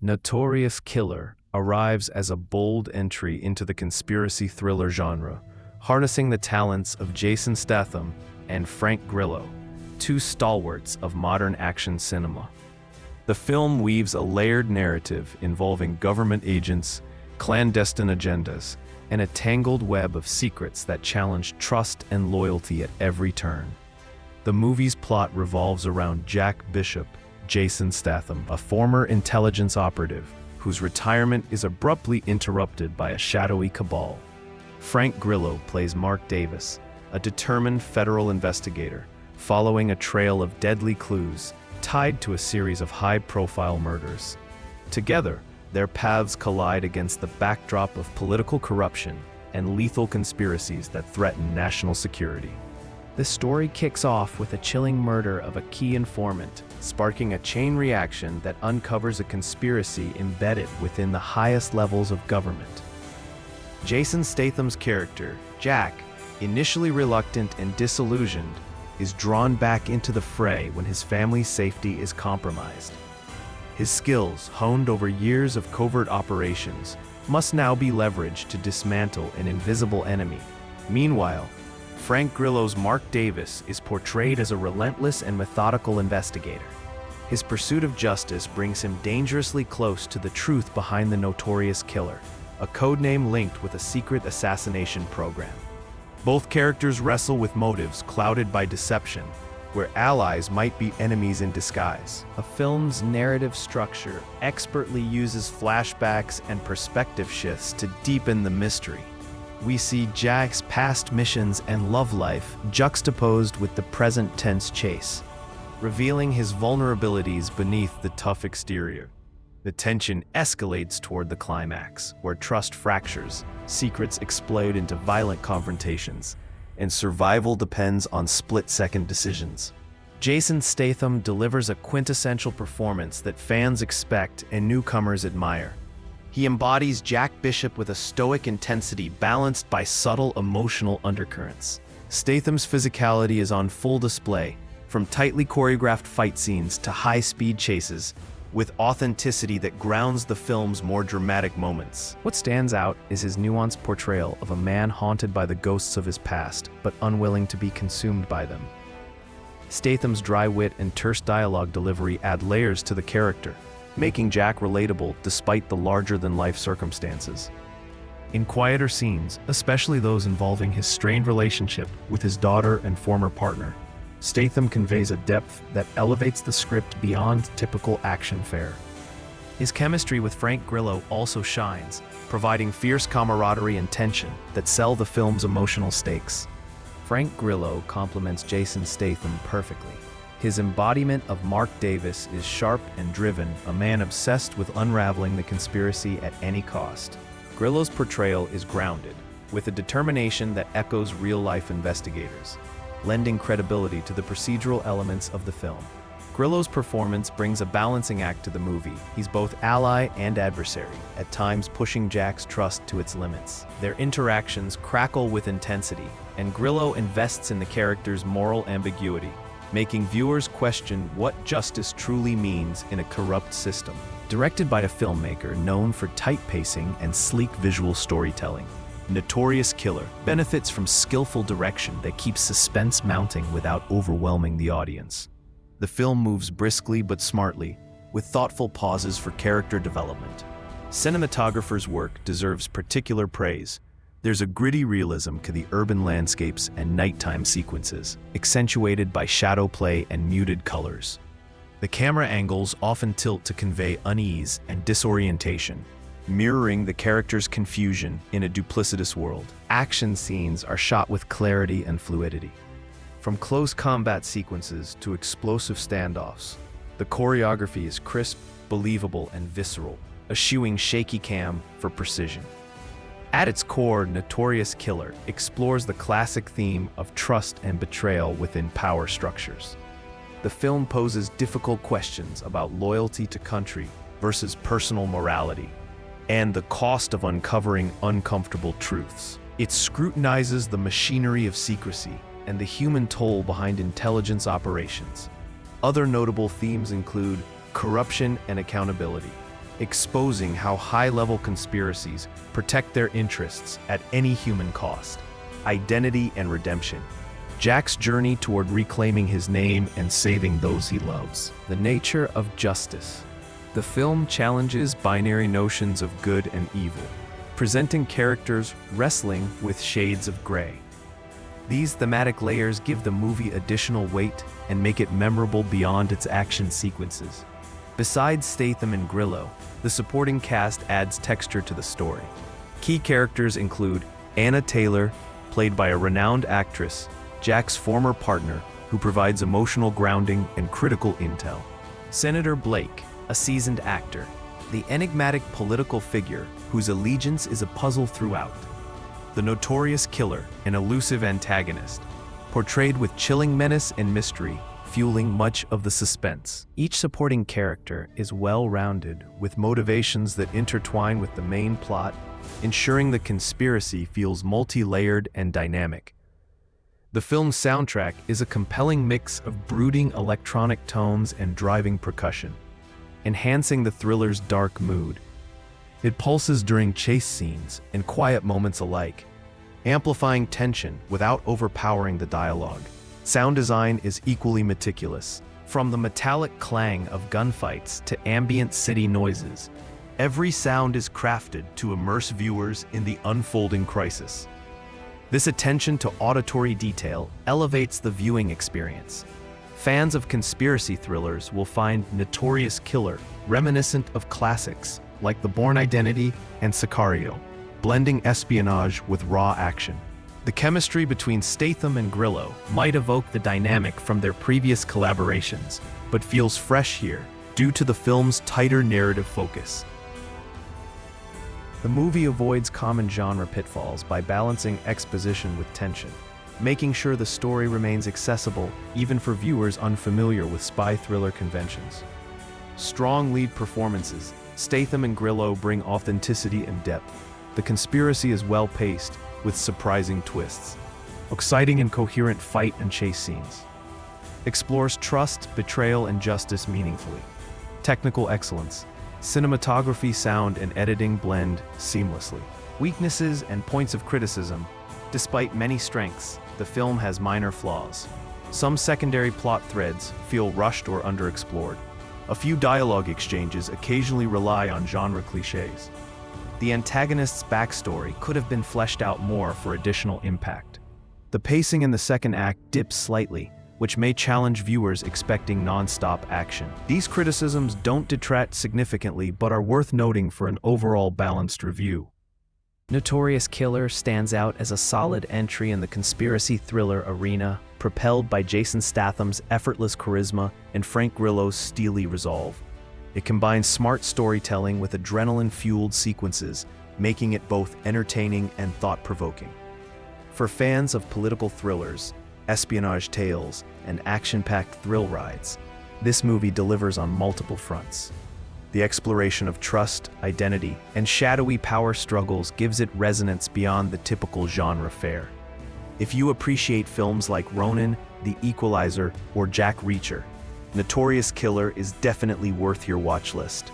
Notorious Killer arrives as a bold entry into the conspiracy thriller genre, harnessing the talents of Jason Statham and Frank Grillo, two stalwarts of modern action cinema. The film weaves a layered narrative involving government agents, clandestine agendas, and a tangled web of secrets that challenge trust and loyalty at every turn. The movie's plot revolves around Jack Bishop, Jason Statham, a former intelligence operative whose retirement is abruptly interrupted by a shadowy cabal. Frank Grillo plays Mark Davis, a determined federal investigator, following a trail of deadly clues tied to a series of high-profile murders. Together, their paths collide against the backdrop of political corruption and lethal conspiracies that threaten national security. The story kicks off with a chilling murder of a key informant, sparking a chain reaction that uncovers a conspiracy embedded within the highest levels of government. Jason Statham's character, Jack, initially reluctant and disillusioned, is drawn back into the fray when his family's safety is compromised. His skills, honed over years of covert operations, must now be leveraged to dismantle an invisible enemy. Meanwhile, Frank Grillo's Mark Davis is portrayed as a relentless and methodical investigator. His pursuit of justice brings him dangerously close to the truth behind the Notorious Killer, a codename linked with a secret assassination program. Both characters wrestle with motives clouded by deception, where allies might be enemies in disguise. The film's narrative structure expertly uses flashbacks and perspective shifts to deepen the mystery. We see Jack's past missions and love life juxtaposed with the present tense chase, revealing his vulnerabilities beneath the tough exterior. The tension escalates toward the climax, where trust fractures, secrets explode into violent confrontations, and survival depends on split-second decisions. Jason Statham delivers a quintessential performance that fans expect and newcomers admire. He embodies Jack Bishop with a stoic intensity balanced by subtle emotional undercurrents. Statham's physicality is on full display, from tightly choreographed fight scenes to high-speed chases, with authenticity that grounds the film's more dramatic moments. What stands out is his nuanced portrayal of a man haunted by the ghosts of his past, but unwilling to be consumed by them. Statham's dry wit and terse dialogue delivery add layers to the character, making Jack relatable despite the larger-than-life circumstances. In quieter scenes, especially those involving his strained relationship with his daughter and former partner, Statham conveys a depth that elevates the script beyond typical action fare. His chemistry with Frank Grillo also shines, providing fierce camaraderie and tension that sell the film's emotional stakes. Frank Grillo complements Jason Statham perfectly. His embodiment of Mark Davis is sharp and driven, a man obsessed with unraveling the conspiracy at any cost. Grillo's portrayal is grounded, with a determination that echoes real-life investigators, lending credibility to the procedural elements of the film. Grillo's performance brings a balancing act to the movie. He's both ally and adversary, at times pushing Jack's trust to its limits. Their interactions crackle with intensity, and Grillo invests in the character's moral ambiguity, making viewers question what justice truly means in a corrupt system. Directed by a filmmaker known for tight pacing and sleek visual storytelling, Notorious Killer benefits from skillful direction that keeps suspense mounting without overwhelming the audience. The film moves briskly but smartly, with thoughtful pauses for character development. Cinematographer's work deserves particular praise. There's a gritty realism to the urban landscapes and nighttime sequences, accentuated by shadow play and muted colors. The camera angles often tilt to convey unease and disorientation, mirroring the character's confusion in a duplicitous world. Action scenes are shot with clarity and fluidity. From close combat sequences to explosive standoffs, the choreography is crisp, believable, and visceral, eschewing shaky cam for precision. At its core, Notorious Killer explores the classic theme of trust and betrayal within power structures. The film poses difficult questions about loyalty to country versus personal morality, and the cost of uncovering uncomfortable truths. It scrutinizes the machinery of secrecy and the human toll behind intelligence operations. Other notable themes include corruption and accountability, exposing how high-level conspiracies protect their interests at any human cost. Identity and redemption. Jack's journey toward reclaiming his name and saving those he loves. The nature of justice. The film challenges binary notions of good and evil, presenting characters wrestling with shades of gray. These thematic layers give the movie additional weight and make it memorable beyond its action sequences. Besides Statham and Grillo, the supporting cast adds texture to the story. Key characters include Anna Taylor, played by a renowned actress, Jack's former partner, who provides emotional grounding and critical intel. Senator Blake, a seasoned actor, the enigmatic political figure whose allegiance is a puzzle throughout. The notorious killer, an elusive antagonist, portrayed with chilling menace and mystery, fueling much of the suspense. Each supporting character is well-rounded, with motivations that intertwine with the main plot, ensuring the conspiracy feels multi-layered and dynamic. The film's soundtrack is a compelling mix of brooding electronic tones and driving percussion, enhancing the thriller's dark mood. It pulses during chase scenes and quiet moments alike, amplifying tension without overpowering the dialogue. Sound design is equally meticulous. From the metallic clang of gunfights to ambient city noises, every sound is crafted to immerse viewers in the unfolding crisis. This attention to auditory detail elevates the viewing experience. Fans of conspiracy thrillers will find Notorious Killer reminiscent of classics like The Bourne Identity and Sicario, blending espionage with raw action. The chemistry between Statham and Grillo might evoke the dynamic from their previous collaborations, but feels fresh here due to the film's tighter narrative focus. The movie avoids common genre pitfalls by balancing exposition with tension, making sure the story remains accessible even for viewers unfamiliar with spy thriller conventions. Strong lead performances, Statham and Grillo bring authenticity and depth. The conspiracy is well-paced, with surprising twists. Exciting and coherent fight and chase scenes. Explores trust, betrayal, and justice meaningfully. Technical excellence. Cinematography, sound, and editing blend seamlessly. Weaknesses and points of criticism. Despite many strengths, the film has minor flaws. Some secondary plot threads feel rushed or underexplored. A few dialogue exchanges occasionally rely on genre cliches. The antagonist's backstory could have been fleshed out more for additional impact. The pacing in the second act dips slightly, which may challenge viewers expecting non-stop action. These criticisms don't detract significantly but are worth noting for an overall balanced review. Notorious Killer stands out as a solid entry in the conspiracy thriller arena, propelled by Jason Statham's effortless charisma and Frank Grillo's steely resolve. It combines smart storytelling with adrenaline-fueled sequences, making it both entertaining and thought-provoking. For fans of political thrillers, espionage tales, and action-packed thrill rides, this movie delivers on multiple fronts. The exploration of trust, identity, and shadowy power struggles gives it resonance beyond the typical genre fare. If you appreciate films like Ronin, The Equalizer, or Jack Reacher, Notorious Killer is definitely worth your watch list.